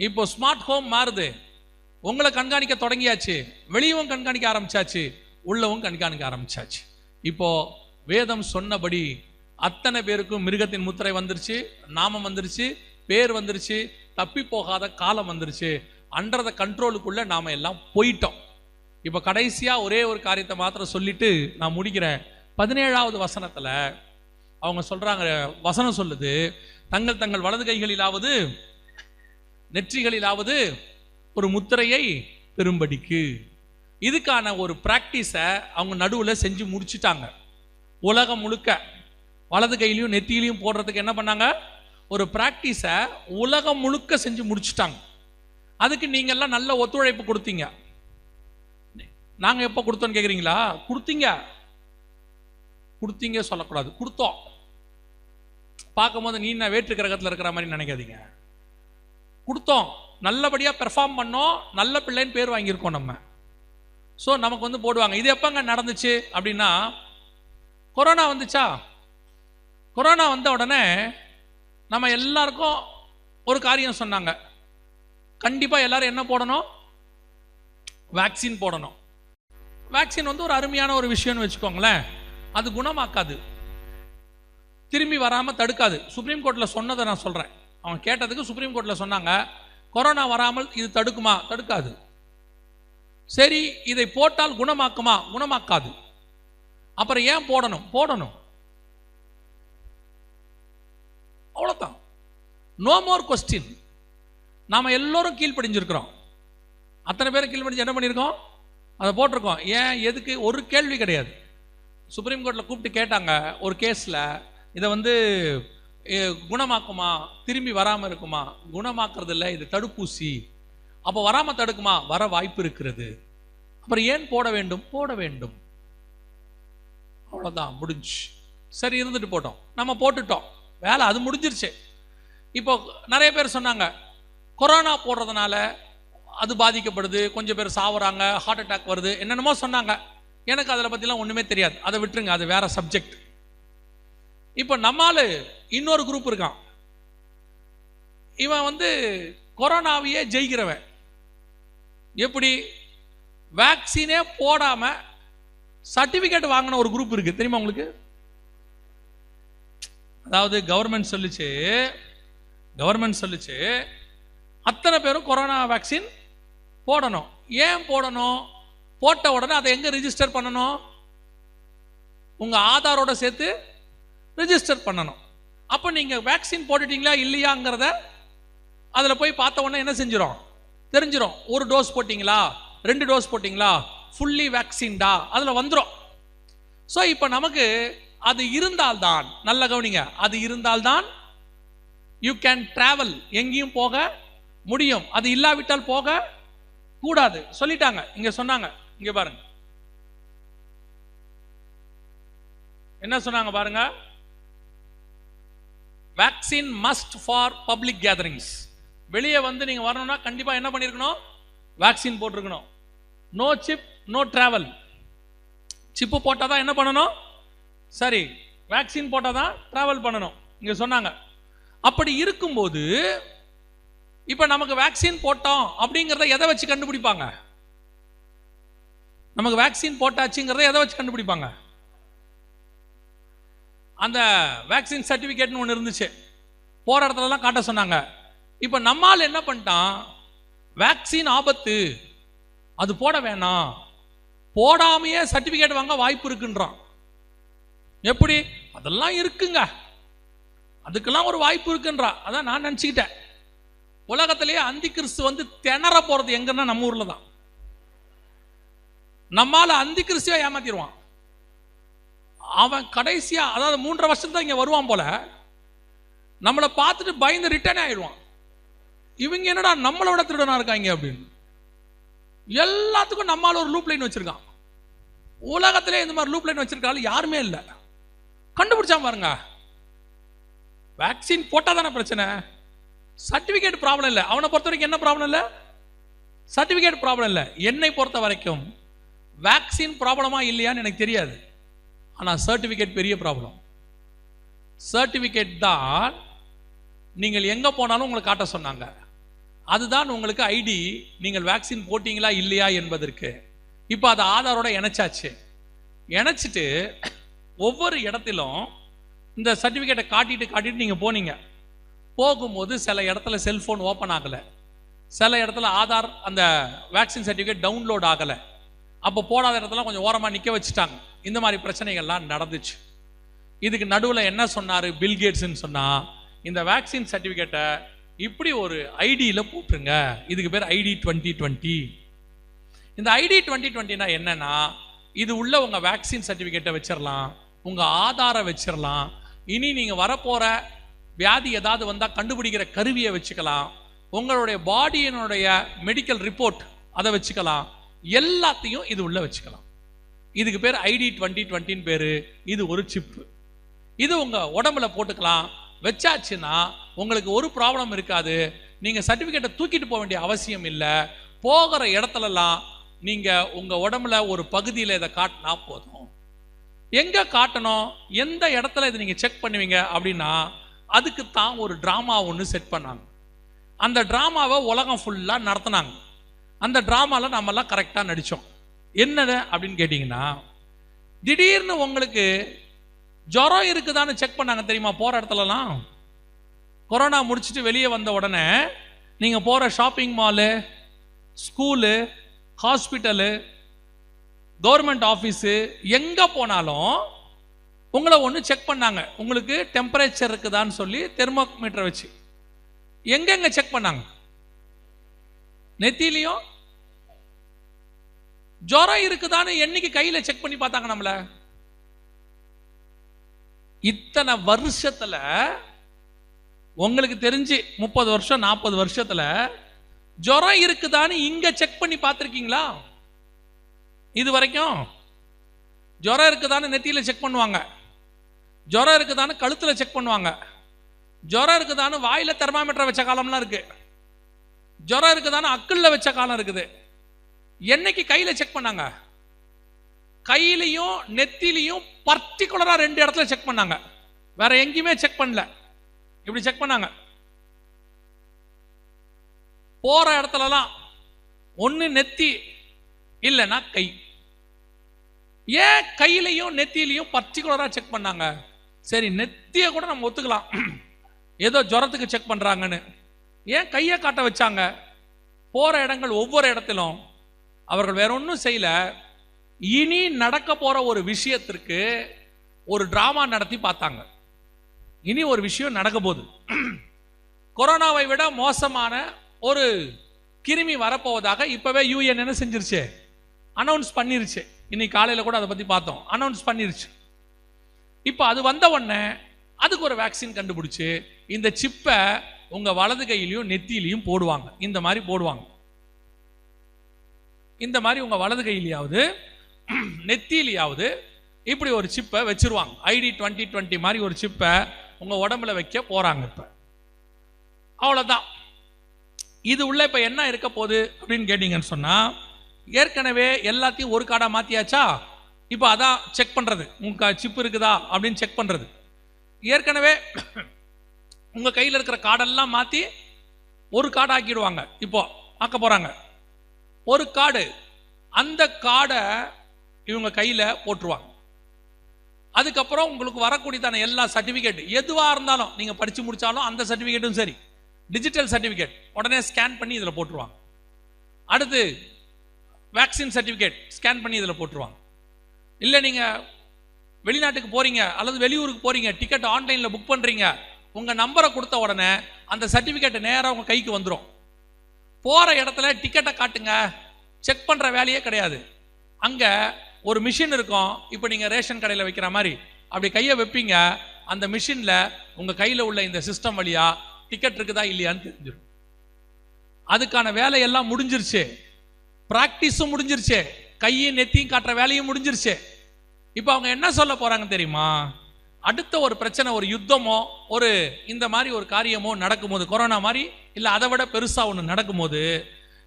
இப்போ smart home மாறுது, உங்களை கண்காணிக்க தொடங்கியாச்சு, வெளியவும் கண்காணிக்க ஆரம்பிச்சாச்சு, உள்ளவும் கண்காணிக்க ஆரம்பிச்சாச்சு. இப்போ வேதம் சொன்னபடி அத்தனை பேருக்கும் மிருகத்தின் முத்திரை வந்துருச்சு, நாமம் வந்துருச்சு, பேர் வந்துருச்சு, தப்பி போகாத காலம் வந்துருச்சு. அண்டர் த கண்ட்ரோலுக்குள்ள நாம எல்லாம் போயிட்டோம். இப்போ கடைசியா ஒரே ஒரு காரியத்தை மாத்திரம் சொல்லிட்டு நான் முடிக்கிறேன். 17வது வசனத்துல அவங்க சொல்றாங்க, வசனம் சொல்லுது, தங்கள் தங்கள் வலது கைகளிலாவது நெற்றிகளிலாவது ஒரு முத்திரையை பெரும்படிக்கு. இதுக்கான ஒரு பிராக்டிஸை அவங்க நடுவில் செஞ்சு முடிச்சுட்டாங்க. உலகம் முழுக்க வலது கையிலையும் நெத்தியிலையும் போடுறதுக்கு என்ன பண்ணாங்க, ஒரு பிராக்டிஸை உலகம் முழுக்க செஞ்சு முடிச்சுட்டாங்க. அதுக்கு நீங்கள்லாம் நல்ல ஒத்துழைப்பு கொடுத்தீங்க. நாங்கள் எப்போ கொடுத்தோன்னு கேட்குறீங்களா? கொடுத்தீங்க சொல்லக்கூடாது, கொடுத்தோம். பார்க்கும்போது நீ நான் வேற்று கிரகத்தில் இருக்கிற மாதிரி நினைக்காதீங்க. கொடுத்தோம், நல்லபடியாக பெர்ஃபார்ம் பண்ணோம், நல்ல பிள்ளைன்னு பேர் வாங்கியிருக்கோம் நம்ம. ஸோ நமக்கு வந்து போடுவாங்க. இது எப்போங்க நடந்துச்சு அப்படின்னா, கொரோனா வந்துச்சா, கொரோனா வந்த உடனே நம்ம எல்லாருக்கும் ஒரு காரியம் சொன்னாங்க, கண்டிப்பாக எல்லாரும் என்ன போடணும், வேக்சின் போடணும். வேக்சின் வந்து ஒரு அருமையான ஒரு விஷயம்னு வச்சுக்கோங்களேன். அது குணமாக்காது, திரும்பி வராமல் தடுக்காது. சுப்ரீம் கோர்ட்டில் சொன்னதை நான் சொல்கிறேன். அவங்க கேட்டதுக்கு சுப்ரீம் கோர்ட்டில் சொன்னாங்க, கொரோனா வராமல் இது தடுக்குமா? தடுக்காது. சரி, இதை போட்டால் குணமாக்குமா? குணமாக்காது. அப்புறம் ஏன் போடணும்? போடணும், அவ்வளோதான். No more question. நாம் எல்லோரும் கீழ்ப்படிஞ்சிருக்கிறோம். அத்தனை பேரும் கீழ்ப்படிஞ்சு என்ன பண்ணியிருக்கோம்? அதை போட்டிருக்கோம். ஏன், எதுக்கு? ஒரு கேள்வி கிடையாது. சுப்ரீம் கோர்ட்டில் கூப்பிட்டு கேட்டாங்க ஒரு கேஸில், இதை வந்து குணமாக்குமா, திரும்பி வராமல் இருக்குமா? குணமாக்குறது இல்லை, இது தடுப்பூசி. அப்போ வராமல் தடுக்குமா? வர வாய்ப்பு இருக்கிறது. அப்புறம் ஏன் போட வேண்டும்? போட வேண்டும், அவ்வளோதான், முடிஞ்சு. சரி, இருந்துட்டு போட்டோம், நம்ம போட்டுட்டோம், வேலை அது முடிஞ்சிருச்சு. இப்போ நிறைய பேர் சொன்னாங்க, கொரோனா போடுறதுனால அது பாதிக்கப்படுது, கொஞ்சம் பேர் சாவுறாங்க, ஹார்ட் அட்டாக் வருது, என்னென்னமோ சொன்னாங்க. எனக்கு அதில் பற்றிலாம் ஒன்றுமே தெரியாது, அதை விட்டுருங்க, அது வேற சப்ஜெக்ட். இப்போ நம்மால் இன்னொரு குரூப் இருக்கான், இவன் வந்து கொரோனாவையே ஜெயிக்கிறவன். எப்படி? வேக்சினே போடாம சர்டிபிகேட் வாங்கின ஒரு குரூப் இருக்கு, தெரியுமா உங்களுக்கு? அதாவது கவர்மெண்ட் சொல்லுச்சு அத்தனை பேரும் கொரோனா வேக்சின் போடணும். ஏன் போடணும்? போட்ட உடனே அதை எங்க ரிஜிஸ்டர் பண்ணணும்? உங்க ஆதாரோட சேர்த்து ரிஜிஸ்டர் பண்ணணும். அப்போ நீங்க வேக்சின் போட்டுட்டீங்களா இல்லையாங்கிறத அதுல போய் பார்த்த உடனே என்ன செஞ்சிடும்? தெரிஞ்சிடும். ஒரு டோஸ் போட்டிங்களா, 2 டோஸ் போட்டிங்களா, ஃபுல்லி வேக்சின்டா, அதுல வந்துடும். ஸோ இப்போ நமக்கு அது இருந்தால்தான், நல்ல கவனிங்க, அது இருந்தால்தான் யூ கேன் டிராவல், எங்கேயும் போக முடியும். அது இல்லாவிட்டால் போக கூடாது சொல்லிட்டாங்க. இங்க சொன்னாங்க, இங்க பாருங்க என்ன சொன்னாங்க பாருங்க. Vaccine must for public gatherings. வெளியே வந்து நீங்க வரணும்னா கண்டிப்பா என்ன பண்ணிருக்கணும்? வேக்சின் போட்டிருக்கணும். No chip no travel. Chip போட்டாதான் என்ன பண்ணணும்? சரி, வேக்சின் போட்டாதான் டிராவல் பண்ணணும் இங்க சொன்னாங்க. அப்படி இருக்கும்போது இப்ப நமக்கு வேக்சின் போட்டோம் அப்படிங்கிறத எதை வச்சு கண்டுபிடிப்பாங்க? நமக்கு வேக்சின் போட்டாச்சுங்கிறத எதை வச்சு கண்டுபிடிப்பாங்க? அந்த வேக்சின் சர்டிபிகேட்னு ஒன்று இருந்துச்சு, போற இடத்துலலாம் காட்ட சொன்னாங்க. இப்ப நம்மால் என்ன பண்ணிட்டான்? வேக்சின் ஆபத்து, அது போட வேணாம், போடாமையே சர்டிபிகேட் வாங்க வாய்ப்பு இருக்குன்றான். எப்படி? அதெல்லாம் இருக்குங்க, அதுக்கெல்லாம் ஒரு வாய்ப்பு இருக்குன்றா. அதான் நான் நினச்சிக்கிட்டேன், உலகத்திலேயே அந்தி கிறிஸ்து வந்து திணற போறது எங்கன்னா நம்ம ஊர்ல தான். நம்மால அந்தி கிறிஸ்துவை ஏமாத்திடுவான். அவன் கடைசியா, அதாவது 3.5 வருஷம் தான் இங்க வருவான் போல, நம்மளை பார்த்துட்டு பயந்து ரிட்டர்ன் ஆயிடுவான். இவங்க என்னடா நம்மளோட திருடனா இருக்காங்க அப்படின்னு. எல்லாத்துக்கும் நம்மால ஒரு லூப் லைன் வச்சிருக்கான். உலகத்திலே இந்த மாதிரி லூப் லைன் வச்சிருக்காலும் யாருமே இல்லை. கண்டுபிடிச்சா பாருங்க. வேக்சின் போட்டா தானே பிரச்சனை, சர்டிபிகேட் ப்ராப்ளம் இல்லை. அவனை பொறுத்த வரைக்கும் என்ன ப்ராப்ளம் இல்லை? சர்டிபிகேட் ப்ராப்ளம் இல்லை. என்னை பொறுத்த வரைக்கும் வேக்சின் ப்ராப்ளமா இல்லையான்னு எனக்கு தெரியாது, ஆனால் சர்டிபிகேட் பெரிய ப்ராப்ளம். சர்டிபிகேட் தான் நீங்கள் எங்க போனாலும் உங்களை காட்ட சொன்னாங்க. அதுதான் உங்களுக்கு ஐடி, நீங்கள் வேக்சின் போட்டீங்களா இல்லையா என்பதற்கு. இப்போ அதை ஆதாரோட இணைச்சாச்சு. இணைச்சிட்டு ஒவ்வொரு இடத்திலும் இந்த சர்டிஃபிகேட்டை காட்டிட்டு நீங்கள் போனீங்க. போகும்போது சில இடத்துல செல்ஃபோன் ஓப்பன் ஆகலை, சில இடத்துல ஆதார் அந்த வேக்சின் சர்டிஃபிகேட் டவுன்லோட் ஆகலை. அப்போ போடாத இடத்துல கொஞ்சம் ஓரமாக நிற்க வச்சுட்டாங்க. இந்த மாதிரி பிரச்சனைகள்லாம் நடந்துச்சு. இதுக்கு நடுவில் என்ன சொன்னார் பில்கேட்ஸ்ன்னு சொன்னால், இந்த வேக்சின் சர்டிஃபிகேட்டை இப்படி ஒரு ஐடியில் போட்டுருங்க, இதுக்கு பேர் ஐடி 2020. இந்த ஐடி 2020னா என்னன்னா, இது உள்ள உங்கள் வேக்சின் சர்டிஃபிகேட்டை வச்சிடலாம், உங்கள் ஆதாரை வச்சிடலாம், இனி நீங்கள் வரப்போகிற வியாதி ஏதாவது வந்தால் கண்டுபிடிக்கிற கருவியை வச்சுக்கலாம், உங்களுடைய பாடியினுடைய மெடிக்கல் ரிப்போர்ட் அதை வச்சுக்கலாம், எல்லாத்தையும் இது உள்ள வச்சுக்கலாம். இதுக்கு பேர் ஐடி 2020 பேரு. இது ஒரு சிப்பு. இது உங்க உடம்புல போட்டுக்கலாம். வச்சாச்சுன்னா உங்களுக்கு ஒரு ப்ராப்ளம் இருக்காது. நீங்க சர்டிபிகேட்டை தூக்கிட்டு போக வேண்டிய அவசியம் இல்லை. போகிற இடத்துலலாம் நீங்க உங்க உடம்புல ஒரு பகுதியில் இதை காட்டினா போதும். எங்க காட்டணும், எந்த இடத்துல இதை நீங்க செக் பண்ணுவீங்க அப்படின்னா, அதுக்கு தான் ஒரு டிராமா ஒன்று செட் பண்ணாங்க. அந்த டிராமாவை உலகம் ஃபுல்லா நடத்தினாங்க. அந்த டிராமாவில் நம்மெல்லாம் கரெக்டாக நடித்தோம். என்னது அப்படின்னு கேட்டிங்கன்னா, திடீர்னு உங்களுக்கு ஜுரம் இருக்குதான்னு செக் பண்ணாங்க தெரியுமா? போகிற இடத்துலலாம் கொரோனா முடிச்சுட்டு வெளியே வந்த உடனே நீங்கள் போகிற shopping mall, school, hospital, government office, எங்கே போனாலும் உங்களை ஒன்று செக் பண்ணாங்க. உங்களுக்கு டெம்பரேச்சர் இருக்குதான்னு சொல்லி தெர்மோமீட்டரை வச்சு எங்கெங்க செக் பண்ணாங்க? நெத்திலையும். ஜுரம் இருக்குதான்னு என்னைக்கு கையில செக் பண்ணி பார்த்தாங்க நம்மள? இத்தனை வருஷத்துல உங்களுக்கு தெரிஞ்சு 30 வருஷம் 40 வருஷத்துல ஜுரம் இருக்குதான்னு இங்க செக் பண்ணி பார்த்திருக்கீங்களா? இது வரைக்கும் ஜுரம் இருக்குதான்னு நெத்தியில செக் பண்ணுவாங்க, ஜுரம் இருக்குதான்னு கழுத்துல செக் பண்ணுவாங்க, ஜுரம் இருக்குதான்னு வாயில தெர்மாமீட்டர் வச்ச காலம்லாம் இருக்கு, ஜுரம் இருக்குதான்னு அக்குள்ள வச்ச காலம் இருக்குது. என்னைக்கு கையில செக் பண்ணாங்க? கையிலையும் நெத்திலையும் பர்டிகுலரா 2 இடத்துல செக் பண்ணாங்க, வேற எங்கேயுமே செக் பண்ணல. இப்படி செக் பண்ணாங்க. போற இடத்துலலாம் ஒண்ணு நெத்தி இல்லைன்னா கை. ஏன் கையிலையும் நெத்திலையும் பர்டிகுலரா செக் பண்ணாங்க? சரி, நெத்திய கூட நம்ம ஒத்துக்கலாம், ஏதோ ஜுரத்துக்கு செக் பண்றாங்கன்னு. ஏன் கையை காட்ட வச்சாங்க? போற இடங்கள் ஒவ்வொரு இடத்திலும் அவர்கள் வேற ஒன்றும் செய்யல. இனி நடக்க போற ஒரு விஷயத்திற்கு ஒரு டிராமா நடத்தி பார்த்தாங்க. இனி ஒரு விஷயம் நடக்க போகுது. கொரோனாவை விட மோசமான ஒரு கிருமி வரப்போவதாக இப்பவே யூஎன் என்ன செஞ்சிருச்சு? அனௌன்ஸ் பண்ணிருச்சு. இன்னைக்கு காலையில கூட அதை பத்தி பார்த்தோம். அனௌன்ஸ் பண்ணிருச்சு. இப்போ அது வந்த உடனே அதுக்கு ஒரு வேக்சின் கண்டுபிடிச்சு இந்த சிப்பை உங்க வலது கையிலையும் நெத்தியிலையும் போடுவாங்க. இந்த மாதிரி போடுவாங்க. இந்த மாதிரி உங்க வலது கையிலையாவது நெத்தியிலையாவது இப்படி ஒரு சிப்பை வச்சிருவாங்க. ஐடி 2020 மாதிரி ஒரு சிப்பை உங்க உடம்புல வைக்க போறாங்க. இப்ப அவ்வளவுதான். இது உள்ள இப்ப என்ன இருக்க போகுது அப்படின்னு கேட்டீங்கன்னு சொன்னா, ஏற்கனவே எல்லாத்தையும் ஒரு கார்டா மாத்தியாச்சா. இப்ப அதான் செக் பண்றது, உங்க சிப் இருக்குதா அப்படின்னு செக் பண்றது. ஏற்கனவே உங்க கையில் இருக்கிற கார்டெல்லாம் மாத்தி ஒரு கார்டு ஆக்கிடுவாங்க. இப்போ ஆக்க போறாங்க ஒரு கார்டு. அந்த கார்டை இவங்க கையில போட்டுருவாங்க. அதுக்கப்புறம் உங்களுக்கு வரக்கூடியதான எல்லா சர்டிபிகேட் எதுவா இருந்தாலும், நீங்க படிச்சு முடிச்சாலும் அந்த சர்டிபிகேட்டும் சரி, டிஜிட்டல் சர்டிபிகேட் உடனே ஸ்கேன் பண்ணி இதுல போட்டுருவாங்க. அடுத்து வேக்சின் சர்டிபிகேட் ஸ்கேன் பண்ணி இதுல போட்டுருவாங்க. இல்ல நீங்க வெளிநாட்டுக்கு போறீங்க அல்லது வெளியூருக்கு போறீங்க, டிக்கெட் ஆன்லைன்ல புக் பண்றீங்க, உங்க நம்பரை கொடுத்த உடனே அந்த சர்டிபிகேட் நேரம் உங்க கைக்கு வந்துடும். போற இடத்துல டிக்கெட்டை காட்டுங்க, செக் பண்ற வேலையே கிடையாது. அங்க ஒரு மிஷின் இருக்கும். இப்போ நீங்க ரேஷன் கடையில் வைக்கிற மாதிரி அப்படி கையை வைப்பீங்க. அந்த மிஷின்ல உங்க கையில உள்ள இந்த சிஸ்டம் வழியா டிக்கெட் இருக்குதா இல்லையான்னு தெரிஞ்சிடும். அதுக்கான வேலையெல்லாம் முடிஞ்சிருச்சு, பிராக்டிஸும் முடிஞ்சிருச்சு, கையும் நெத்தியும் காட்டுற வேலையும் முடிஞ்சிருச்சு. இப்போ அவங்க என்ன சொல்ல போறாங்க தெரியுமா? அடுத்த ஒரு பிரச்சனை, ஒரு யுத்தமோ ஒரு இந்த மாதிரி ஒரு காரியமோ நடக்கும்போது, கொரோனா மாதிரி இல்ல அதை விட பெருசா ஒன்று நடக்கும்போது,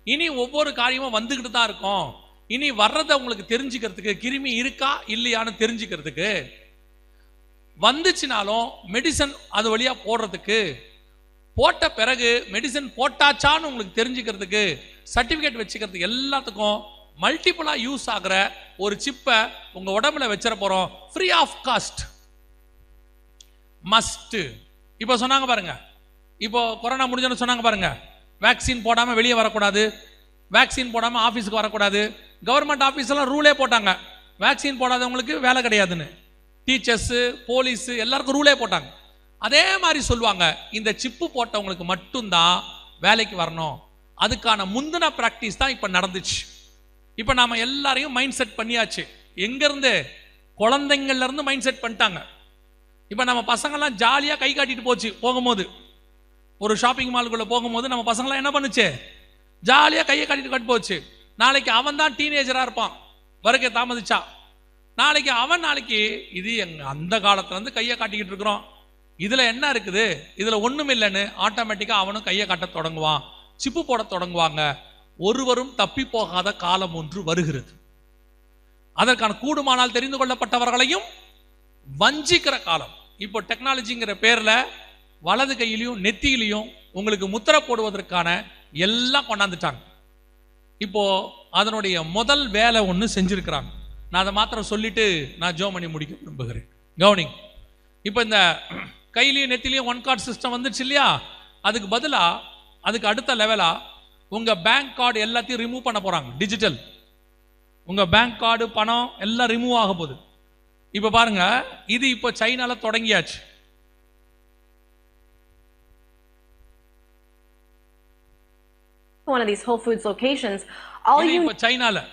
இனி ஒவ்வொரு காரியமும் வந்துகிட்டு தான் இருக்கும். இனி வர்றதை உங்களுக்கு தெரிஞ்சுக்கிறதுக்கு, கிருமி இருக்கா இல்லையான்னு தெரிஞ்சுக்கிறதுக்கு, வந்துச்சுனாலும் மெடிசன் அது வழியா போடுறதுக்கு போட்ட பிறகு மெடிசன் போட்டாச்சான்னு உங்களுக்கு தெரிஞ்சுக்கிறதுக்கு, சர்டிஃபிகேட் வச்சுக்கிறதுக்கு, எல்லாத்துக்கும் மல்டிபிளாக யூஸ் ஆகிற ஒரு சிப்பை உங்கள் உடம்புல வச்சிட போகிறோம், ஃப்ரீ ஆஃப் காஸ்ட். மஸ்ட்டு. இப்போ சொன்னாங்க பாருங்க, இப்போ கொரோனா முடிஞ்சோன்னு சொன்னாங்க பாருங்க, வேக்சின் போடாமல் வெளியே வரக்கூடாது, வேக்சின் போடாமல் ஆஃபீஸுக்கு வரக்கூடாது. கவர்மெண்ட் ஆஃபீஸெல்லாம் ரூலே போட்டாங்க, வேக்சின் போடாதவங்களுக்கு வேலை கிடையாதுன்னு. டீச்சர்ஸு, போலீஸு எல்லாருக்கும் ரூலே போட்டாங்க. அதே மாதிரி சொல்லுவாங்க, இந்த சிப்பு போட்டவங்களுக்கு மட்டும்தான் வேலைக்கு வரணும். அதுக்கான முந்தின ப்ராக்டிஸ் தான் இப்போ நடந்துச்சு. இப்போ நாம எல்லாரையும் மைண்ட் செட் பண்ணியாச்சு. எங்கேருந்து? குழந்தைங்கள்லேருந்து மைண்ட் செட் பண்ணிட்டாங்க. இப்போ நம்ம பசங்கள்லாம் ஜாலியாக கை காட்டிட்டு போச்சு. போகும்போது ஒரு ஷாப்பிங் மாலுக்குள்ளே போகும்போது நம்ம பசங்களாம் என்ன பண்ணுச்சு? ஜாலியாக கையை காட்டிட்டு போச்சு. நாளைக்கு அவன் தான் டீனேஜராக இருப்பான், வருகை தாமதிச்சா. நாளைக்கு இது எங்கள் அந்த காலத்துலேருந்து கையை காட்டிக்கிட்டு இருக்கிறோம், இதில் என்ன இருக்குது, இதில் ஒன்றும் இல்லைன்னு ஆட்டோமேட்டிக்காக அவனும் கையை காட்ட தொடங்குவான், சிப்பு போட தொடங்குவாங்க. ஒருவரும் தப்பி போகாத காலம் ஒன்று வருகிறது. அதற்கான கூடுமானால் தெரிந்து கொள்ளப்பட்டவர்களையும் வஞ்சிக்கிற காலம். இப்போ டெக்னாலஜிங்கிற பேரில் வலது கையிலையும் நெத்தியிலையும் உங்களுக்கு முத்திரை போடுவதற்கான எல்லாம் கொண்டாந்துட்டாங்க. இப்போ அதனுடைய முதல் வேலை ஒன்று செஞ்சிருக்கிறாங்க. நான் அதை மாத்திரம் சொல்லிட்டு நான் ஜோம் பண்ணி முடிக்க விரும்புகிறேன். கவனிங். இப்போ இந்த கையிலையும் நெத்திலையும் ஒன் கார்டு சிஸ்டம் வந்துச்சு இல்லையா? அதுக்கு பதிலாக, அதுக்கு அடுத்த லெவலாக உங்கள் பேங்க் கார்டு எல்லாத்தையும் ரிமூவ் பண்ண போகிறாங்க. டிஜிட்டல். உங்கள் பேங்க் கார்டு, பணம் எல்லாம் ரிமூவ் ஆக போகுது. இப்போ பாருங்க, இது இப்போ சைனால தொடங்கியாச்சு. One of these Whole Foods locations, all you இப்போ சைனால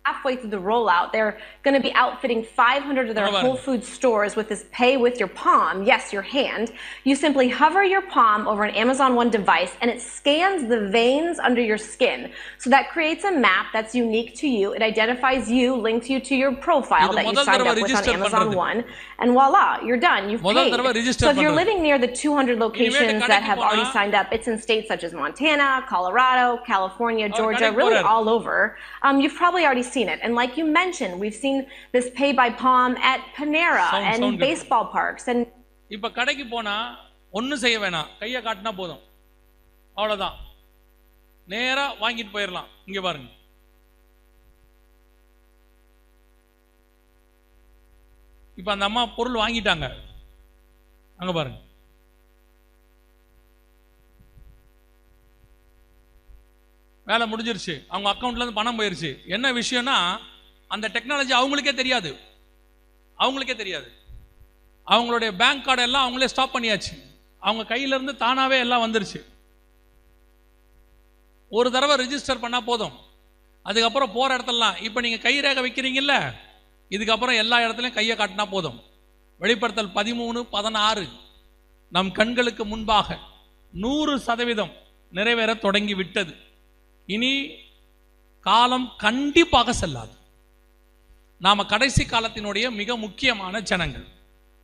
halfway through the rollout, they're going to be outfitting 500 of their Whole Foods stores with this pay with your palm. Yes, your hand. You simply hover your palm over an Amazon One device and it scans the veins under your skin. So that creates a map that's unique to you. It identifies you, links you to your profile that you signed up with on Amazon One. And voila, you're done. You've paid. So if you're living near the 200 locations that have already signed up, it's in states such as Montana, Colorado, California, Georgia, really all over. You've probably already seen it. And like you mentioned, we've seen this pay by palm at Panera and baseball parks. And இப்ப கடைக்கு போனா ஒன்றும் செய்ய வேணாம், கையை காட்டினா போதும், அவ்வளோதான், நேரா வாங்கிட்டு போயிடலாம். இங்க பாருங்க, இப்ப அந்த அம்மா பொருள் வாங்கிட்டாங்க, அங்க பாருங்க, வேலை முடிஞ்சிருச்சு, அவங்க அக்கௌண்ட்ல இருந்து பணம் போயிருச்சு. என்ன விஷயம்னா, அந்த டெக்னாலஜி அவங்களுக்கே தெரியாது. அவங்களுடைய பேங்க் கார்டு எல்லாம் அவங்களே ஸ்டாப் பண்ணியாச்சு. அவங்க கையில இருந்து தானாவே எல்லாம் வந்துருச்சு. ஒரு தடவை ரிஜிஸ்டர் பண்ணா போதும். அதுக்கப்புறம் போற இடத்துலலாம், இப்போ நீங்க கை ரேகை வைக்கிறீங்கல்ல, இதுக்கப்புறம் எல்லா இடத்துலையும் கையை காட்டினா போதும். வெளிப்படுத்தல் 13:16 நம் கண்களுக்கு முன்பாக 100% நிறைவேற தொடங்கி விட்டது. இனி காலம் கண்டிப்பாக செல்லாது. நாம கடைசி காலத்தினுடைய மிக முக்கியமான ஜனங்கள்.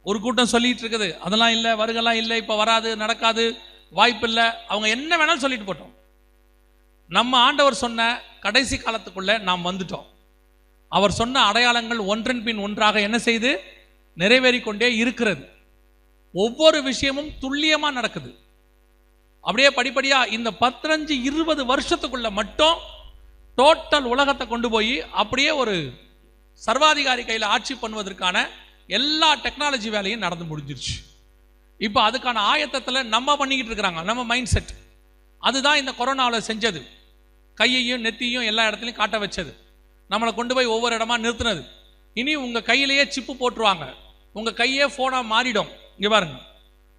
ஒரு கூட்டம் சொல்லிட்டு இருக்குது, அதெல்லாம் இல்லை, வருகெல்லாம் இல்லை, இப்போ வராது, நடக்காது, வாய்ப்பு இல்லை. அவங்க என்ன வேணாலும் சொல்லிட்டு போட்டோம். நம்ம ஆண்டவர் சொன்ன கடைசி காலத்துக்குள்ள நாம் வந்துட்டோம். அவர் சொன்ன அடையாளங்கள் ஒன்றன் பின் ஒன்றாக என்ன செய்து நிறைவேறி கொண்டே இருக்கிறது. ஒவ்வொரு விஷயமும் துல்லியமா நடக்குது. அப்படியே படிப்படியா இந்த 15-20 வருஷத்துக்குள்ள மட்டும் டோட்டல் உலகத்தை கொண்டு போய் அப்படியே ஒரு சர்வாதிகாரி கையில் ஆட்சி பண்ணுவதற்கான எல்லா டெக்னாலஜி வேலையும் நடந்து முடிஞ்சிருச்சு. இப்போ அதுக்கான ஆயத்தத்தில் நம்ம பண்ணிக்கிட்டு இருக்கிறாங்க. நம்ம மைண்ட் செட் அதுதான் இந்த கொரோனாவில் செஞ்சது. கையையும் நெத்தியும் எல்லா இடத்துலையும் காட்ட வச்சது, நம்மளை கொண்டு போய் ஒவ்வொரு இடமா நிறுத்தினது. இனி உங்க கையிலேயே சிப்பு போட்டுருவாங்க, உங்க கையே போனா மாறிடும். இங்க பாருங்க,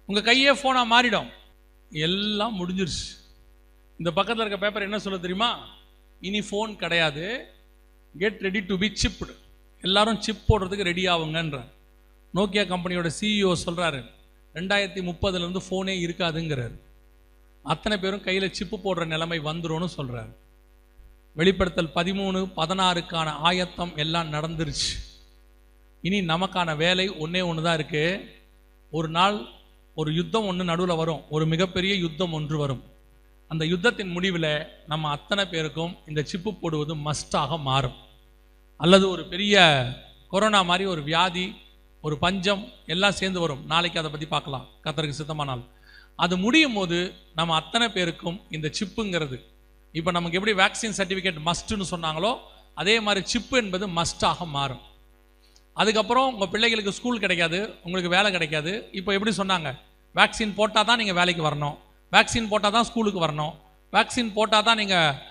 உங்க கையே போனா மாறிடும். எல்லாம் முடிஞ்சிருச்சு. இந்த பக்கத்தில் இருக்க பேப்பர் என்ன சொல்ல தெரியுமா? இனி ஃபோன் கிடையாது, get ready to be chipped. எல்லாரும் சிப் போடுறதுக்கு ரெடி ஆகுங்கன்ற நோக்கியா கம்பெனியோட சிஇஓ சொல்றாரு, 2030 ஃபோனே இருக்காதுங்கிறாரு. அத்தனை பேரும் கையில் சிப்பு போடுற நிலைமை வந்துரும்னு சொல்றாரு. வெளிப்படுத்தல் 13-16 ஆயத்தம் எல்லாம் நடந்துருச்சு. இனி நமக்கான வேலை ஒன்னே ஒன்று தான் இருக்கு. ஒரு நாள் ஒரு யுத்தம் ஒன்று நடுவில் வரும், ஒரு மிகப்பெரிய யுத்தம் ஒன்று வரும். அந்த யுத்தத்தின் முடிவில் நம்ம அத்தனை பேருக்கும் இந்த சிப்பு போடுவது மஸ்டாக மாறும். அல்லது ஒரு பெரிய கொரோனா மாதிரி ஒரு வியாதி, ஒரு பஞ்சம் எல்லாம் சேர்ந்து வரும். நாளைக்கு அதை பற்றி பார்க்கலாம், கர்த்தருக்கு சித்தமானால். அது முடியும் போது நம்ம அத்தனை பேருக்கும் இந்த சிப்புங்கிறது, இப்போ நமக்கு எப்படி வேக்சின் சர்டிஃபிகேட் மஸ்ட்னு சொன்னாங்களோ அதே மாதிரி சிப்பு என்பது மஸ்டாக மாறும். அதுக்கப்புறம் உங்கள் பிள்ளைகளுக்கு ஸ்கூல் கிடைக்காது, உங்களுக்கு வேலை கிடைக்காது. இப்போ எப்படி சொன்னாங்க, வேக்சின் போட்டால் தான் நீங்கள் வேலைக்கு வரணும், வேக்சின் போட்டால் தான் ஸ்கூலுக்கு வரணும், வேக்சின் போட்டால் தான் நீங்கள்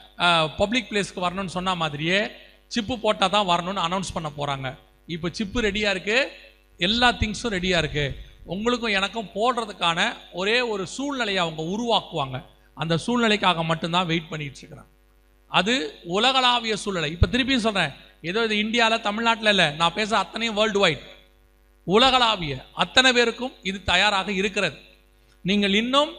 பப்ளிக் பிளேஸ்க்கு வரணும்னு சொன்ன மாதிரியே சிப்பு போட்டால் தான் வரணும்னு அனௌன்ஸ் பண்ண போகிறாங்க. இப்போ சிப்பு ரெடியாக இருக்குது, எல்லா திங்ஸும் ரெடியாக இருக்குது. உங்களுக்கும் எனக்கும் போடுறதுக்கான ஒரே ஒரு சூழ்நிலையை அவங்க உருவாக்குவாங்க. அந்த சூழ்நிலைக்காக மட்டும்தான் வெயிட் பண்ணிட்டு இருக்கிறேன். அது உலகளாவிய சூழ்நிலை. இப்போ திருப்பியும் சொல்கிறேன், ஏதோ இது இந்தியாவில் தமிழ்நாட்டில் இல்லை, நான் பேச அத்தனையும் வேர்ல்டு வைட், உலகளாவிய அத்தனை பேருக்கும் இது தயாராக இருக்கிறது. நீங்கள் இன்னும்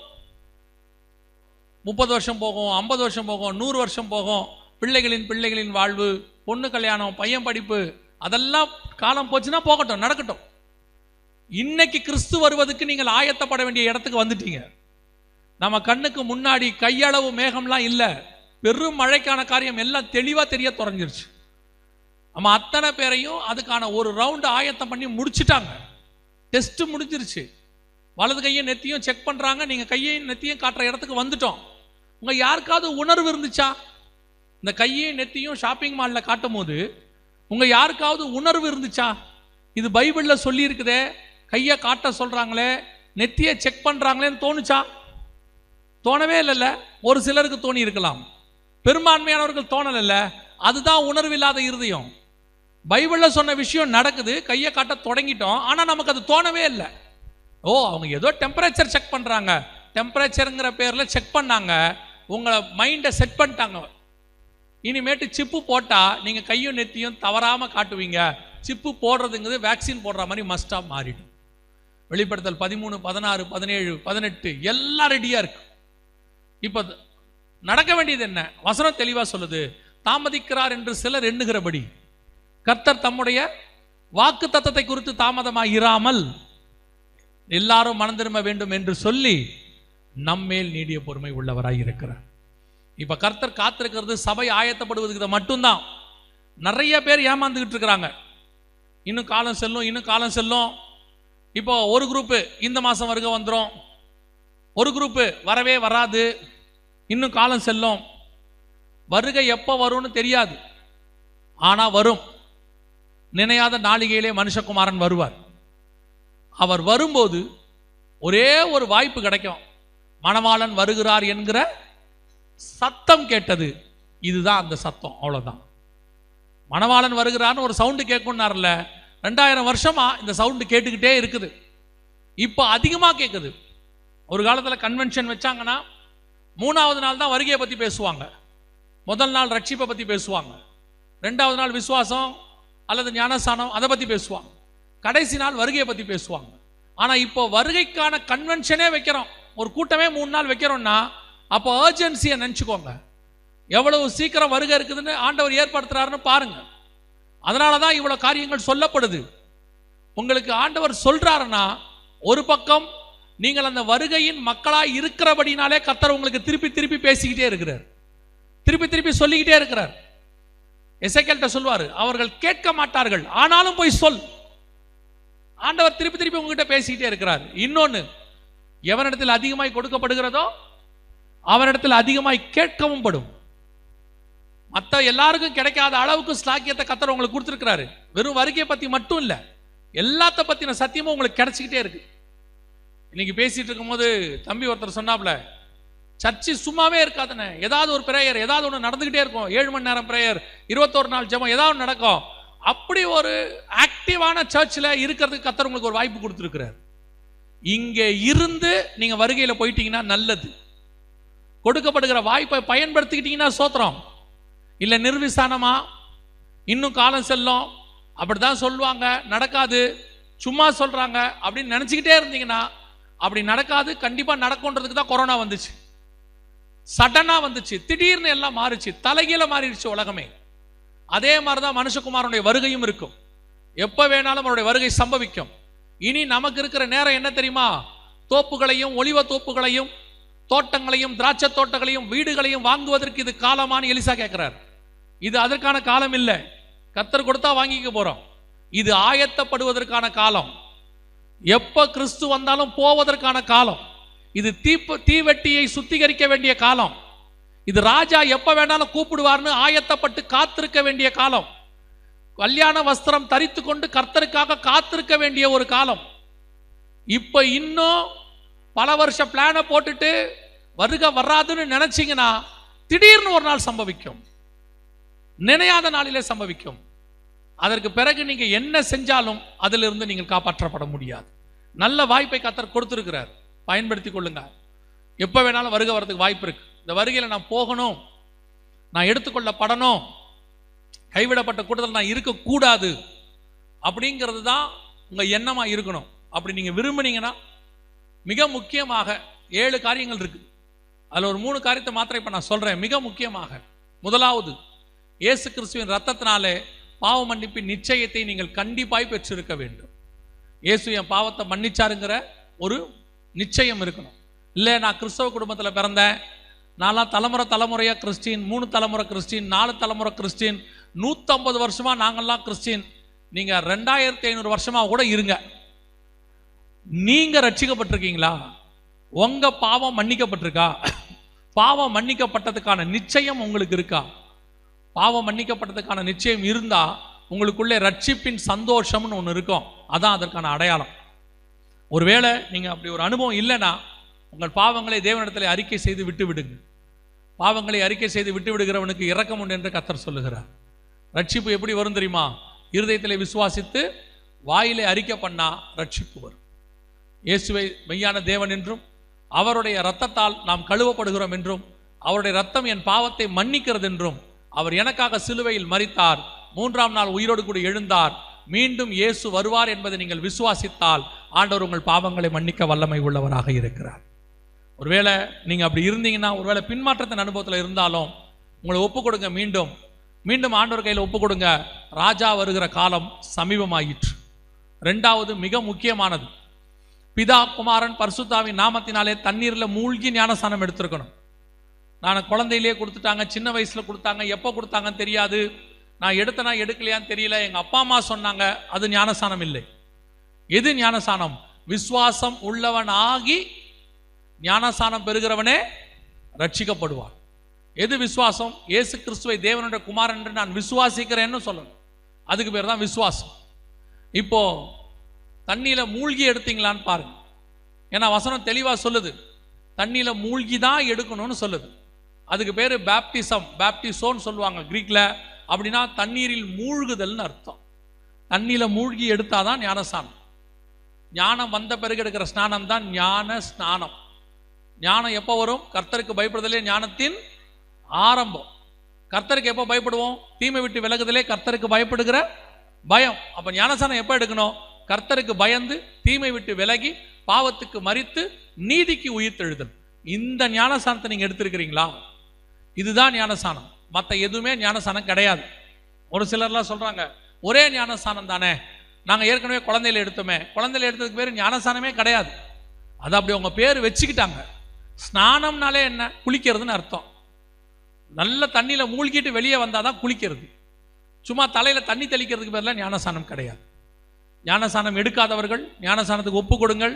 30 வருஷம் போகும், 50 வருஷம் போகும், 100 வருஷம் போகும், பிள்ளைகளின் வாழ்வு, பொண்ணு கல்யாணம், பையன் படிப்பு, அதெல்லாம் காலம் போச்சுன்னா போகட்டும், நடக்கட்டும். இன்னைக்கு கிறிஸ்து வருவதற்கு நீங்கள் ஆயத்தப்பட வேண்டிய இடத்துக்கு வந்துட்டீங்க. நம்ம கண்ணுக்கு முன்னாடி கையளவு மேகம்லாம் இல்லை, பெரும் மழைக்கான காரியம் எல்லாம் தெளிவாக தெரிய தொடங்கிருச்சு. நம்ம அத்தனை பேரையும் அதுக்கான ஒரு ரவுண்டு ஆயத்தம் பண்ணி முடிச்சுட்டாங்க. டெஸ்ட் முடிஞ்சிருச்சு. வலது கையும் நெத்தியும் செக் பண்ணுறாங்க. நீங்கள் கையையும் நெத்தியும் காட்டுற இடத்துக்கு வந்துட்டோம். உங்கள் யாருக்காவது உணர்வு இருந்துச்சா? இந்த கையையும் நெத்தியும் ஷாப்பிங் மாலில் காட்டும் போது உங்கள் யாருக்காவது உணர்வு இருந்துச்சா? இது பைபிளில் சொல்லி இருக்குதே, கையை காட்ட சொல்கிறாங்களே, நெத்தியை செக் பண்ணுறாங்களேன்னு தோணுச்சா? தோணவே இல்லைல்ல. ஒரு சிலருக்கு தோணி இருக்கலாம், பெரும்பான்மையானவர்கள் தோணல. அதுதான் உணர்வில்லாத இருதயம். பைபிளில் சொன்ன விஷயம் நடக்குது, கையை காட்ட தொடங்கிட்டோம், ஆனால் நமக்கு அது தோணவே இல்லை. ஓ, அவங்க ஏதோ டெம்பரேச்சர் செக் பண்ணுறாங்க, டெம்பரேச்சருங்கிற பேரில் செக் பண்ணாங்க, உங்களை மைண்டை செட் பண்ணிட்டாங்க. இனிமேட்டு சிப்பு போட்டால் நீங்கள் கையும் நெத்தியும் தவறாமல் காட்டுவீங்க. சிப்பு போடுறதுங்கிறது வேக்சின் போடுற மாதிரி மஸ்டாக மாறிடும். வெளிப்படுத்தல் 13, 16, 17, 18 எல்லாம் ரெடியாக இருக்கு. இப்போ நடக்க வேண்டியது என்ன? வசனம் தெளிவாக சொல்லுது, தாமதிக்கிறார் என்று சிலர் எண்ணுகிறபடி கர்த்தர் தம்முடைய வாக்கு தத்தத்தை குறித்து தாமதமாக இராமல் எல்லாரும் மனம் திரும்ப வேண்டும் என்று சொல்லி நம்மேல் நீடிய பொறுமை உள்ளவராய் இருக்கிறார். இப்ப கர்த்தர் காத்திருக்கிறது சபை ஆயத்தப்படுவதுக்கு மட்டும்தான். நிறைய பேர் ஏமாந்துகிட்டு இருக்கிறாங்க. இன்னும் காலம் செல்லும், இன்னும் காலம் செல்லும். இப்போ ஒரு குரூப்பு இந்த மாசம் வருகை வந்துடும், ஒரு குரூப்பு வரவே வராது, இன்னும் காலம் செல்லும். வருகை எப்போ வரும்னு தெரியாது, ஆனா வரும். நினையாத நாளிகையிலே மனுஷகுமாரன் வருவார். அவர் வரும்போது ஒரே ஒரு வாய்ப்பு கிடைக்கும், மணவாளன் வருகிறார் என்கிற சத்தம் கேட்டது. இதுதான் அந்த சத்தம், அவ்வளவுதான். மணவாளன் வருகிறார்னு ஒரு சவுண்டு கேட்கும்னார்ல, 2000 வருஷமா இந்த சவுண்டு கேட்டுக்கிட்டே இருக்குது. இப்போ அதிகமாக கேட்குது. ஒரு காலத்தில் கன்வென்ஷன் வச்சாங்கன்னா 3வது நாள் தான் வருகையை பற்றி பேசுவாங்க, முதல் நாள் ரட்சிப்பை பற்றி பேசுவாங்க, 2வது நாள் விசுவாசம் அல்லது ஞானஸ்தானம் அதை பற்றி பேசுவாங்க, கடைசி நாள் வருகையை பற்றி பேசுவாங்க. ஆனால் இப்போ வருகைக்கான கன்வென்ஷனே வைக்கிறோம், ஒரு கூட்டமே 3 நாள் வைக்கிறோம்னா அப்போ அர்ஜென்சியை நினச்சிக்கோங்க. எவ்வளவு சீக்கிரம் வருகை இருக்குதுன்னு ஆண்டவர் ஏற்படுத்துறாருன்னு பாருங்க. அதனால தான் இவ்வளோ காரியங்கள் சொல்லப்படுது. உங்களுக்கு ஆண்டவர் சொல்றாருன்னா, ஒரு பக்கம் நீங்கள் அந்த வருகையின் மக்களாய் இருக்கிறபடினாலே கர்த்தர் உங்களுக்கு திருப்பி திருப்பி பேசிக்கிட்டே இருக்கிறார், திருப்பி திருப்பி சொல்லிக்கிட்டே இருக்கிறார். எசேக்கியேல்ட்ட சொல்வாரு, அவர்கள் கேட்க மாட்டார்கள் ஆனாலும் போய் சொல். ஆண்டவர் திருப்பி திருப்பி உங்ககிட்ட பேசிக்கிட்டே இருக்கிறார். இன்னொன்னு, எவனிடத்தில் அதிகமாய் கொடுக்கப்படுகிறதோ அவனிடத்தில் அதிகமாய் கேட்கவும் படும். மற்ற எல்லாருக்கும் கிடைக்காத அளவுக்கு ஸ்லாக்கியத்தை கர்த்தர் உங்களுக்கு கொடுத்துருக்கிறாரு. வெறும் வருகையை பத்தி மட்டும் இல்ல, எல்லாத்த பத்தின சத்தியமும் உங்களுக்கு கிடைச்சிக்கிட்டே இருக்கு. இன்னைக்கு பேசிட்டு இருக்கும் போது தம்பி ஒருத்தர் சொன்னாப்ல, சர்ச்சு சும்மாவே இருக்காதுன்னு, ஏதாவது ஒரு பிரேயர் ஏதாவது ஒன்று நடந்துகிட்டே இருக்கும். 7 மணி நேரம் பிரேயர், 21 நாள் ஜெபம், ஏதாவது நடக்கும். அப்படி ஒரு ஆக்டிவான சர்ச்சில் இருக்கிறதுக்கு கர்த்தர் உங்களுக்கு ஒரு வாய்ப்பு கொடுத்துருக்கிறார். இங்கே இருந்து நீங்க வருகையில போயிட்டீங்கன்னா நல்லது. கொடுக்கப்படுகிற வாய்ப்பை பயன்படுத்திக்கிட்டீங்கன்னா சோத்திரம். இல்லை நிர்விசானமா இன்னும் காலம் செல்லும், அப்படிதான் சொல்லுவாங்க, நடக்காது, சும்மா சொல்றாங்க அப்படின்னு நினைச்சுக்கிட்டே இருந்தீங்கன்னா அப்படி நடக்காது. கண்டிப்பா நடக்கும்ன்றதுக்கு தான் கொரோனா வந்துச்சு, சடனா வந்துச்சு, திடீர்னு எல்லாம் மாறிச்சு, தலைகீழ மாறிடுச்சு உலகமே. அதே மாதிரிதான் மனுஷகுமாரனுடைய வருகையும் இருக்கும். எப்ப வேணாலும் அவருடைய வருகை சம்பவிக்கும். இனி நமக்கு இருக்கிற நேரம் என்ன தெரியுமா? தோப்புகளையும் ஒலிவ தோப்புகளையும் தோட்டங்களையும் திராட்சை தோட்டங்களையும் வீடுகளையும் வாங்குவதற்கு இது காலமானு எலிசா கேட்கிறார். இது அதற்கான காலம் இல்லை, கர்த்தர் கொடுத்தா வாங்கிக்க போறோம். இது ஆயத்தப்படுவதற்கான காலம். எப்ப கிறிஸ்து வந்தாலும் போவதற்கான காலம். இது தீவெட்டியை சுத்திகரிக்க வேண்டிய காலம். இது ராஜா எப்ப வேணாலும் கூப்பிடுவார்னு ஆயத்தப்பட்டு காத்திருக்க வேண்டிய காலம். கல்யாண வஸ்திரம் தரித்து கொண்டு கர்த்தருக்காக காத்திருக்க வேண்டிய ஒரு காலம். இப்ப இன்னும் பல வருஷ பிளானை போட்டுட்டு வருக வராதுன்னு நினைச்சீங்கன்னா திடீர்னு ஒரு நாள் சம்பவிக்கும், நினையாத நாளிலே சம்பவிக்கும். அதற்கு பிறகு நீங்க என்ன செஞ்சாலும் அதிலிருந்து நீங்கள் காப்பாற்றப்பட முடியாது. நல்ல வாய்ப்பை கர்த்தர் கொடுத்திருக்கிறார், பயன்படுத்திக் கொள்ளுங்க. எப்ப வேணாலும் வருகை வரதுக்கு வாய்ப்பு இருக்கு. இந்த வருகையில் நான் போகணும், நான் எடுத்துக்கொள்ளப்படணும், கைவிடப்பட்ட கூட்டத்தில் நான் இருக்கக்கூடாது அப்படிங்கிறது தான் உங்க எண்ணமா இருக்கணும். அப்படி நீங்க விரும்புனீங்கன்னா மிக முக்கியமாக 7 காரியங்கள் இருக்கு. அதுல ஒரு 3 காரியத்தை மாத்திரம் இப்ப நான் சொல்றேன். மிக முக்கியமாக முதலாவது, இயேசு கிறிஸ்துவின் ரத்தத்தினாலே பாவ மன்னிப்பின் நிச்சயத்தை நீங்கள் கண்டிப்பாய் பெற்றிருக்க வேண்டும். இயேசு என் பாவத்தை மன்னிச்சாருங்கிற ஒரு நிச்சயம் இருக்கணும். இல்லை நான் கிறிஸ்தவ குடும்பத்தில் பிறந்தேன், நான்லாம் தலைமுறையா கிறிஸ்டின், 3 தலைமுறை கிறிஸ்டின், 4 தலைமுறை கிறிஸ்டின், 150 வருஷமா நாங்கள்லாம் கிறிஸ்டின். நீங்க 2500 வருஷமா கூட இருங்க, நீங்க ரட்சிக்கப்பட்டிருக்கீங்களா? உங்க பாவம் மன்னிக்கப்பட்டிருக்கா? பாவம் மன்னிக்கப்பட்டதுக்கான நிச்சயம் உங்களுக்கு இருக்கா? பாவம் மன்னிக்கப்பட்டதுக்கான நிச்சயம் இருந்தா உங்களுக்குள்ளே ரட்சிப்பின் சந்தோஷம்னு ஒன்று இருக்கும். அதான் அதற்கான அடையாளம். ஒருவேளை நீங்க அப்படி ஒரு அனுபவம் இல்லைன்னா உங்கள் பாவங்களை தேவனிடத்தில் அறிக்கை செய்து விட்டு விடுங்க. பாவங்களை அறிக்கை செய்து விட்டு விடுகிறவனுக்கு இரக்கம் உண்டு என்று கர்த்தர் சொல்லுகிறார். ரட்சிப்பு எப்படி வரும் தெரியுமா? இருதயத்தில் விசுவாசித்து வாயிலே அறிக்கை பண்ணா ரட்சிப்பு வரும். இயேசுவை மெய்யான தேவன் என்றும் அவருடைய இரத்தத்தால் நாம் கழுவப்படுகிறோம் என்றும் அவருடைய இரத்தம் என் பாவத்தை மன்னிக்கிறது என்றும் அவர் எனக்காக சிலுவையில் மரித்தார், 3ஆம் நாள் உயிரோடு கூட எழுந்தார், மீண்டும் இயேசு வருவார் என்பதை நீங்கள் விசுவாசித்தால் ஆண்டவர் உங்கள் பாவங்களை மன்னிக்க வல்லமை உள்ளவராக இருக்கிறார். ஒருவேளை நீங்க அப்படி இருந்தீங்கன்னா, ஒருவேளை பின்மாற்றத்தின் அனுபவத்தில் இருந்தாலும் உங்களை ஒப்பு கொடுங்க. மீண்டும் மீண்டும் ஆண்டவர் கையில் ஒப்பு கொடுங்க. ராஜா வருகிற காலம் சமீபமாயிற்று. 2வது மிக முக்கியமானது, பிதா குமாரன் பரிசுத்தாவின் நாமத்தினாலே தண்ணீரில் மூழ்கி ஞானஸ்நானம் எடுத்திருக்கணும். நான் குழந்தையிலேயே கொடுத்துட்டாங்க, சின்ன வயசுல கொடுத்தாங்க, எப்போ கொடுத்தாங்கன்னு தெரியாது, நான் எடுத்தனா எடுக்கலையான்னு தெரியல, எங்க அப்பா அம்மா சொன்னாங்க. அது ஞானஸ்நானம் இல்லை. எது ஞானஸ்நானம்? விசுவாசம் உள்ளவன் ஆகி ஞானஸ்நானம் பெறுகிறவனே ரட்சிக்கப்படுவான். எது விசுவாசம்? இயேசு கிறிஸ்துவை தேவனுடைய குமாரன் என்று நான் விசுவாசிக்கிறேன்னு சொல்லணும். அதுக்கு பேர் தான் விசுவாசம். இப்போ தண்ணியில மூழ்கி எடுத்தீங்களான்னு பாருங்க. ஏன்னா வசனம் தெளிவா சொல்லுது, தண்ணியில மூழ்கி தான் எடுக்கணும்னு சொல்லுது. அதுக்கு பேரு பேப்டிசம், பேப்டிசோன்னு சொல்லுவாங்க கிரீக்ல. அப்படின்னா தண்ணீரில் மூழ்குதல்னு அர்த்தம். தண்ணியில மூழ்கி எடுத்தாதான் ஞானஸ்நானம். ஞானம் வந்த பிறகு எடுக்கிற ஸ்நானம் தான் ஞான ஸ்நானம். ஞானம் எப்போ வரும்? கர்த்தருக்கு பயப்படுதலே ஞானத்தின் ஆரம்பம். கர்த்தருக்கு எப்போ பயப்படுவோம்? தீமை விட்டு விலகுதலே கர்த்தருக்கு பயப்படுகிற பயம். அப்ப ஞானஸ்நானம் எப்போ எடுக்கணும்? கர்த்தருக்கு பயந்து தீமை விட்டு விலகி பாவத்துக்கு மரித்து நீதிக்கு உயிர்த்தெழுதல். இந்த ஞானஸ்நானத்தை நீங்க எடுத்திருக்கிறீங்களா? இதுதான் ஞானஸ்நானம். மற்ற எதுவுமே ஞானஸ்நானம் கிடையாது. ஒரு சிலர்லாம் சொல்றாங்க, ஒரே ஞானஸ்நானம் தானே, நாங்க ஏற்கனவே குழந்தையில எடுத்தோமே. குழந்தையில எடுத்ததுக்கு பேர் ஞானஸ்நானமே கிடையாது. அது அப்படி அவங்க பேர் வச்சுக்கிட்டாங்க. ஸ்நானம்னாலே என்ன? குளிக்கிறதுன்னு அர்த்தம். நல்ல தண்ணியில மூழ்கிட்டு வெளியே வந்தாதான் குளிக்கிறது. சும்மா தலையில தண்ணி தெளிக்கிறதுக்கு பேர்லாம் ஞானஸ்நானம் கிடையாது. ஞானஸ்நானம் எடுக்காதவர்கள் ஞானஸ்நானத்துக்கு ஒப்பு கொடுங்கள்.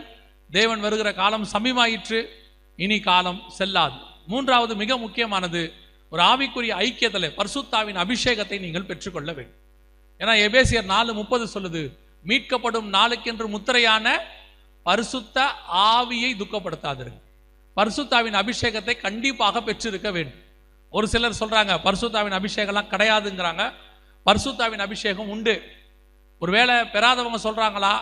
தேவன் வருகிற காலம் சமீபமாயிற்று, இனி காலம் செல்லாது. 3வது மிக முக்கியமானது, ஒரு ஆவிக்குரிய ஐக்கியத்தில் பரிசுத்தாவின் அபிஷேகத்தை நீங்கள் பெற்றுக்கொள்ள வேண்டும். ஏன்னா எபேசியர் 4:30 சொல்லுது, மீட்கப்படும் நாளுக்கென்று முத்திரையான பரிசுத்த ஆவியை துக்கப்படுத்தாதீர்கள். பரிசுத்தாவின் அபிஷேகத்தை கண்டிப்பாக பெற்றிருக்க வேண்டும். ஒரு சிலர் சொல்றாங்க பரிசுத்தாவின் அபிஷேகம்லாம் கிடையாதுங்கிறாங்க. பரிசுத்தாவின் அபிஷேகம் உண்டு. ஒருவேளை பெறாதவங்க சொல்றாங்களா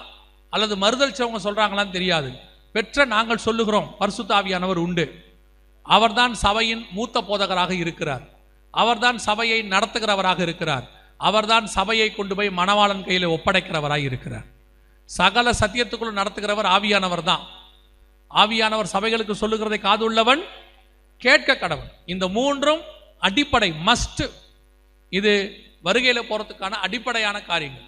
அல்லது மறுதளிச்சவங்க சொல்றாங்களான்னு தெரியாது. பெற்ற நாங்கள் சொல்லுகிறோம், பரிசுத்த ஆவியானவர் உண்டு. அவர்தான் சபையின் மூத்த போதகராக இருக்கிறார். அவர்தான் சபையை நடத்துகிறவராக இருக்கிறார். அவர்தான் சபையை கொண்டு போய் மணவாளன் கையில ஒப்படைக்கிறவராக இருக்கிறார். சகல சத்தியத்துக்குள்ள நடத்துகிறவர் ஆவியானவர் தான். ஆவியானவர் சபைகளுக்கு சொல்லுகிறதை காது உள்ளவன் கேட்க கடவன். இந்த 3ம் அடிப்படை, மஸ்ட். இது வருகையில போறதுக்கான அடிப்படையான காரியங்கள்.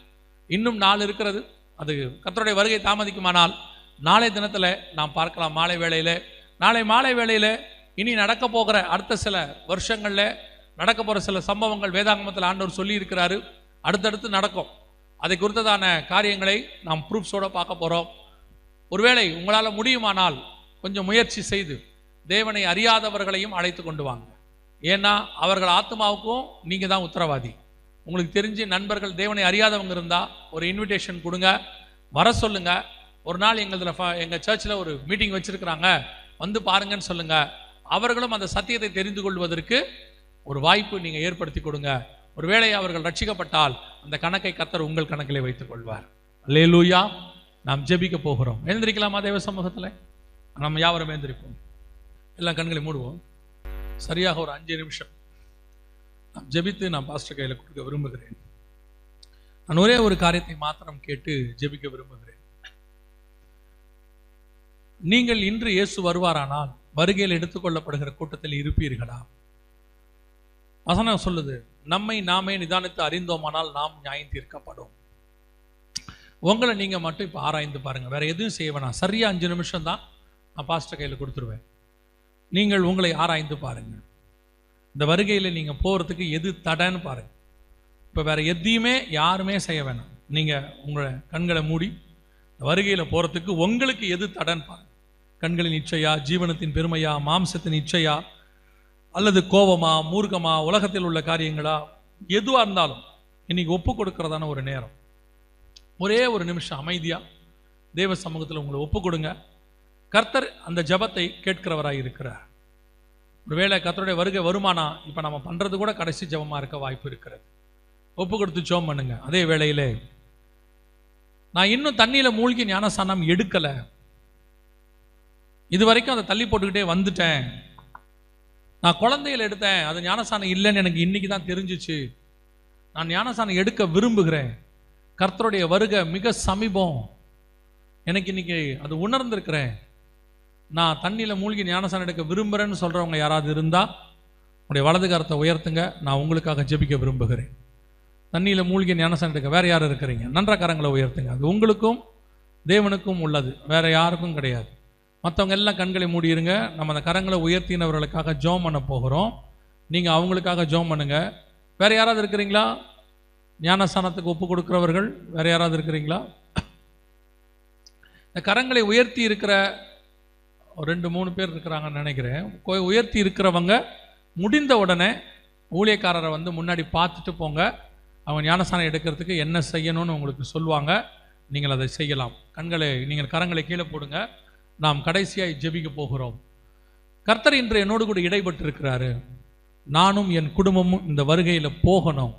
இன்னும் 4 இருக்கிறது. அது கர்த்தருடைய வருகை தாமதிக்குமானால் நாளை தினத்துல நாம் பார்க்கலாம். மாலை வேளையில, நாளை மாலை வேளையில இனி நடக்க போகிற அடுத்த சில வருஷங்கள்ல நடக்க போற சில சம்பவங்கள் வேதாகமத்தில் ஆண்டவர் சொல்லி இருக்கிறாரு. அடுத்தடுத்து நடக்கும். அதை குறித்ததான காரியங்களை நாம் ப்ரூஃப்ஸோட பார்க்க போறோம். ஒருவேளை உங்களால் முடியுமானால் கொஞ்சம் முயற்சி செய்து தேவனை அறியாதவர்களையும் அழைத்து கொண்டு வாங்க. ஏன்னா அவர்கள் ஆத்மாவுக்கும் நீங்கள் தான் உத்தரவாதி. உங்களுக்கு தெரிஞ்சு நண்பர்கள் தேவனை அறியாதவங்க இருந்தால் ஒரு இன்விடேஷன் கொடுங்க, வர சொல்லுங்க. ஒரு நாள் எங்கள் சர்ச்சில் ஒரு மீட்டிங் வச்சுருக்கிறாங்க, வந்து பாருங்கன்னு சொல்லுங்க. அவர்களும் அந்த சத்தியத்தை தெரிந்து கொள்வதற்கு ஒரு வாய்ப்பு நீங்கள் ஏற்படுத்தி கொடுங்க. ஒருவேளை அவர்கள் ரட்சிக்கப்பட்டால் அந்த கணக்கை கர்த்தர் உங்கள் கணக்கிலே வைத்துக் கொள்வார். அல்லேலூயா. நாம் ஜெபிக்க போகிறோம். எழுந்திருக்கலாமா தேவ சமூகத்தில்? நம்ம யாவரும் எழுந்திருப்போம். எல்லாம் கண்களை மூடுவோம். சரியாக ஒரு 5 நிமிஷம் நாம் ஜெபித்து நான் பாஸ்டர் கையில் கொடுக்க விரும்புகிறேன். நான் ஒரே ஒரு காரியத்தை மாத்திரம் கேட்டு ஜெபிக்க விரும்புகிறேன். நீங்கள் இன்று இயேசு வருவாரானால் வருகையில் எடுத்துக்கொள்ளப்படுகிற கூட்டத்தில் இருப்பீர்களா? வசனம் சொல்லுது, நம்மை நாமே நிதானித்து அறிந்தோமானால் நாம் நியாயம் தீர்க்கப்படும். உங்களை நீங்க மட்டும் இப்போ ஆராய்ந்து பாருங்க. வேற எதுவும் செய்ய வேணாம். சரியா 5 நிமிஷம் தான் நான் பாஸ்டர் கையில் கொடுத்துருவேன். நீங்கள் உங்களை ஆராய்ந்து பாருங்க. இந்த வருகையில் நீங்க போறதுக்கு எது தடைன்னு பாருங்க. இப்போ வேற எதையுமே யாருமே செய்ய வேணாம். நீங்க உங்களை கண்களை மூடி வருகையில் போறதுக்கு உங்களுக்கு எது தடைன்னு பாருங்க. கண்களின் இச்சையா, ஜீவனத்தின் பெருமையா, மாம்சத்தின் இச்சையா, அல்லது கோபமா, மூர்க்கமா, உலகத்தில் உள்ள காரியங்களா, எதுவாக இருந்தாலும் இன்னைக்கு ஒப்பு கொடுக்கறதான ஒரு நேரம். ஒரே ஒரு நிமிஷம் அமைதியா தேவ சமூகத்தில் உங்களை ஒப்பு கொடுங்க. கர்த்தர் அந்த ஜபத்தை கேட்கிறவராய் இருக்கிறார். ஒருவேளை கர்த்தருடைய வருகை வருமானா இப்போ நம்ம பண்றது கூட கடைசி ஜபமா இருக்க வாய்ப்பு இருக்கிறது. ஒப்பு கொடுத்து ஜெபம் பண்ணுங்க. அதே வேளையிலே நான் இன்னும் தண்ணியில மூழ்கி ஞானஸ்நானம் எடுக்கல, இது வரைக்கும் அதை தள்ளி போட்டுக்கிட்டே வந்துட்டேன், நான் குழந்தையில எடுத்தேன், அது ஞானஸ்நானம் இல்லைன்னு எனக்கு இன்னைக்கு தான் தெரிஞ்சிச்சு, நான் ஞானஸ்நானம் எடுக்க விரும்புகிறேன், கர்த்தருடைய வருகை மிக சமீபம், எனக்கு இன்னைக்கு அது உணர்ந்திருக்கிறேன், நான் தண்ணியில் மூழ்கி ஞானஸ்நானம் எடுக்க விரும்புகிறேன்னு சொல்கிறவங்க யாராவது இருந்தால் உங்களுடைய வலது கரத்தை உயர்த்துங்க. நான் உங்களுக்காக ஜெபிக்க விரும்புகிறேன். தண்ணியில் மூழ்கி ஞானஸ்நானம் எடுக்க வேறு யாரும் இருக்கிறீங்க? நன்ற கரங்களை உயர்த்துங்க. அது உங்களுக்கும் தேவனுக்கும் உள்ளது, வேறு யாருக்கும் கிடையாது. மற்றவங்க எல்லாம் கண்களை மூடிடுங்க. நம்ம அந்த கரங்களை உயர்த்தினவர்களுக்காக ஜெபம் பண்ண போகிறோம். நீங்கள் அவங்களுக்காக ஜெபம் பண்ணுங்க. வேறு யாராவது இருக்கிறீங்களா? ஞானஸ்நானத்துக்கு ஒப்பு கொடுக்கிறவர்கள் வேறு யாராவது இருக்கிறீங்களா? இந்த கரங்களை உயர்த்தி இருக்கிற 2-3 பேர் இருக்கிறாங்கன்னு நினைக்கிறேன். உயர்த்தி இருக்கிறவங்க முடிந்த உடனே ஊழியக்காரரை வந்து முன்னாடி பார்த்துட்டு போங்க. அவங்க ஞானஸ்நானம் எடுக்கிறதுக்கு என்ன செய்யணும்னு உங்களுக்கு சொல்லுவாங்க. நீங்கள் அதை செய்யலாம். நீங்கள் கரங்களை கீழே போடுங்க. நாம் கடைசியாக ஜெபிக்க போகிறோம். கர்த்தர் இன்று என்னோடு கூட இடைப்பட்டு இருக்கிறாரு. நானும் என் குடும்பமும் இந்த வருகையில் போகணும்.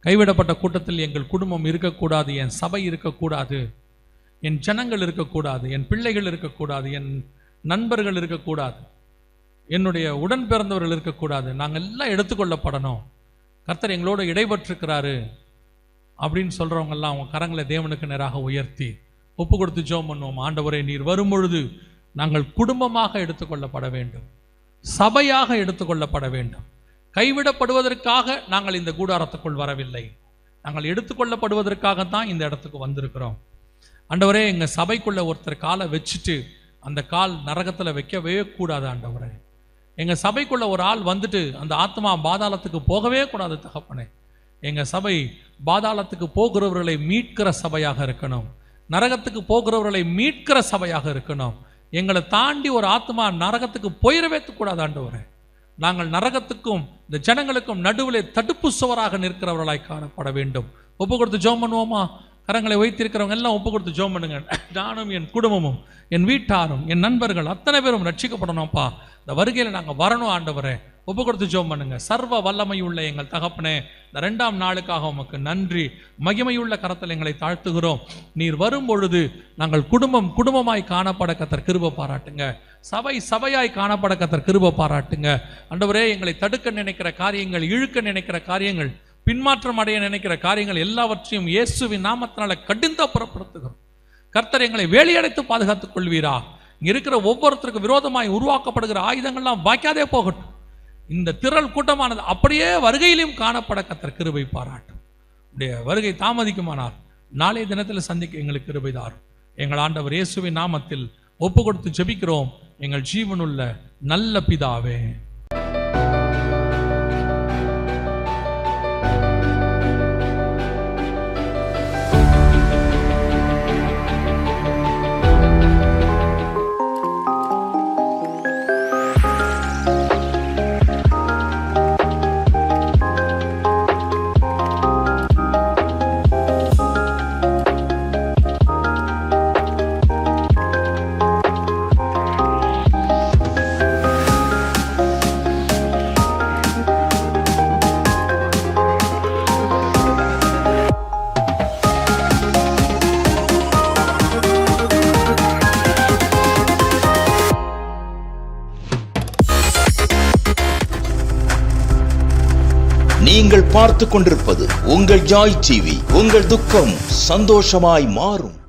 கைவிடப்பட்ட கூட்டத்தில் எங்கள் குடும்பம் இருக்கக்கூடாது, என் சபை இருக்கக்கூடாது, என் ஜனங்கள் இருக்கக்கூடாது, என் பிள்ளைகள் இருக்கக்கூடாது, என் நண்பர்கள் இருக்கக்கூடாது, என்னுடைய உடன் பிறந்தவர்கள் இருக்கக்கூடாது, நாங்கள் எல்லாம் எடுத்துக்கொள்ளப்படணும். கர்த்தர் எங்களோடு இடைபெற்றிருக்கிறாரு அப்படின்னு சொல்கிறவங்கெல்லாம் அவங்க கரங்களை தேவனுக்கு நேராக உயர்த்தி ஒப்பு கொடுத்து ஜெபம் பண்ணுவோம். ஆண்டவரே, நீர் வரும்பொழுது நாங்கள் குடும்பமாக எடுத்துக்கொள்ளப்பட வேண்டும், சபையாக எடுத்துக்கொள்ளப்பட வேண்டும். கைவிடப்படுவதற்காக நாங்கள் இந்த கூடாரத்துக்குள் வரவில்லை, நாங்கள் எடுத்துக்கொள்ளப்படுவதற்காகத்தான் இந்த இடத்துக்கு வந்திருக்கிறோம். ஆண்டவரே, எங்கள் சபைக்குள்ள ஒருத்தர் காலை வச்சுட்டு அந்த கால் நரகத்தில் வைக்கவே கூடாது. ஆண்டவரே, எங்கள் சபைக்குள்ள ஒரு ஆள் வந்துட்டு அந்த ஆத்மா பாதாளத்துக்கு போகவே கூடாது. தகப்பனே, எங்கள் சபை பாதாளத்துக்கு போகிறவர்களை மீட்கிற சபையாக இருக்கணும், நரகத்துக்கு போகிறவர்களை மீட்கிற சபையாக இருக்கணும். எங்களை தாண்டி ஒரு ஆத்மா நரகத்துக்கு போயிடவே கூடாது. ஆண்டவரே, நாங்கள் நரகத்துக்கும் இந்த ஜனங்களுக்கும் நடுவிலே தடுப்பு சுவராக நிற்கிறவர்களாய் காணப்பட வேண்டும். ஒப்பு கொடுத்து ஜெபம் பண்ணுவோமா? கரங்களை வைத்திருக்கிறவங்க எல்லாம் ஒப்பு கொடுத்து ஜெபம் பண்ணுங்க. நானும் என் குடும்பமும் என் வீட்டாரும் என் நண்பர்கள் அத்தனை பேரும் ரட்சிக்கப்படணும்ப்பா. இந்த வருகையில் நாங்கள் வரணும். ஆண்டவரே, ஒப்பு கொடுத்து ஜெபம் பண்ணுங்க. சர்வ வல்லமையுள்ள எங்கள் தகப்பனே, இந்த 2ஆம் நாளுக்காக உமக்கு நன்றி. மகிமையுள்ள கரத்தில் எங்களை தாழ்த்துகிறோம். நீர் வரும் பொழுது நாங்கள் குடும்பமாய் காணப்பட கர்த்தர் கிருபை பாராட்டுங்க. சபையாய் காணப்பட கர்த்தர் கிருபை பாராட்டுங்க. ஆண்டவரே, எங்களை தடுக்க நினைக்கிற காரியங்கள், இழுக்க நினைக்கிற காரியங்கள், பின்மாற்றம் அடைய நினைக்கிற காரியங்கள் எல்லாவற்றையும் இயேசுவின் நாமத்தினால கடிந்து புறப்படுத்துகிறோம். கர்த்தர் எங்களை வேலையடைத்து பாதுகாத்துக் கொள்வீரா. இங்க இருக்கிற ஒவ்வொருத்தருக்கு விரோதமாய் உருவாக்கப்படுகிற ஆயுதங்கள்லாம் வாய்க்காதே போகட்டும். இந்த திரள் கூட்டமானது அப்படியே வருகையிலும் காணப்பட கர்த்தர் கிருபை பாராட்டும். உடைய வருகை தாமதிக்குமானால் நாளைய தினத்தில் சந்திக்க எங்களுக்கு கிருபை தாரும். எங்கள் ஆண்டவர் இயேசுவின் நாமத்தில் ஒப்பு கொடுத்து ஜெபிக்கிறோம் எங்கள் ஜீவனுள்ள நல்ல பிதாவே. நீங்கள் பார்த்து கொண்டிருப்பது உங்கள் ஜாய் டிவி. உங்கள் துக்கம் சந்தோஷமாய் மாறும்.